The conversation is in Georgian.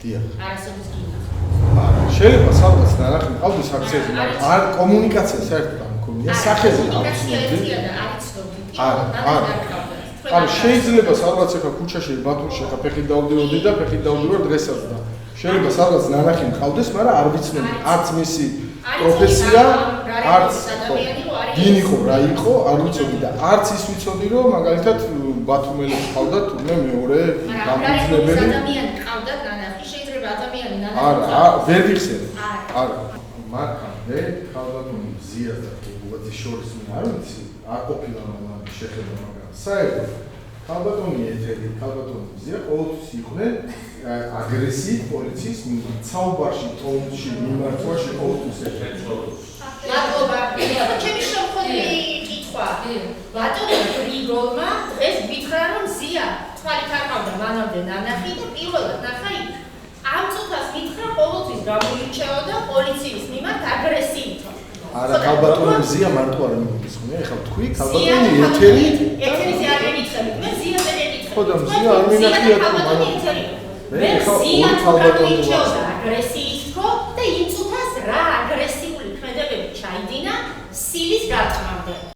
დიახ. არასოდეს გინდა. არა, შეიძლება სადღაც ნანახი მყავდეს აქციაზე, არ კომუნიკაცია საერთოდ არ მქონია, სახეზე ავწნობდი. არა. არა, შეიძლება სადღაც ახლა ქუჩაში ბათუმში ახლა ფეხით დავდიოდი და ფეხით დავდივარ დღესაც და შეიძლება სადღაც ნანახი მყავდეს, მაგრამ არ ვიცნობ არც მისი პროფესია, არც ვინ იყო, რა იყო, არ ვიცოდი და არც ის ვიცოდი, რომ მაგალითად ბათუმელებს ყავდათ თურმე მეორე დამფუძნებელი. ადამიანი ყავდათ ნანახი, შეიძლება ადამიანი ნანახი. არა, ვერ ვიხსენე. არა. მაგამდე ქალბატონი ზიას და გუგაძის შორის არ ვიცი, არ ყოფილა მაგ შეხება მაგრამ საერთოდ ქალბატონი ეთერი, ქალბატონი ზია ყოველთვის იყვნენ აგრესიით პოლიციის მიმართ, საუბარში, ტონში, მიმართვაში ყოველთვის ეთერი. მადლობა. ჩემი შემოქმედი კითხვა. ბატონო გრიგოლმა დღეს გითხრა რომ ზია თვალით არ ყავდა მანამდე ნანახი და პირველად ნახა იქ. ამ წუთას გითხრა ყოველთვის გამოირჩეოდა პოლიციის მიმართ აგრესიით. არა, ქალბატონი ზია მარტო არ მიგისხმია, ეხლა თქვი ქალბატონი ეთერი. ეთერიზე არ მეკითხები, მე ზიაზე მეკითხები. ხო და ზია არ მინახია თუ ქალბატონი ეთერი. მე ზია გამოირჩეოდა აგრესიით თქო და იმ წუთას რა აგრესიული ქმედებები ჩაიდინა სილის გაწმამდე.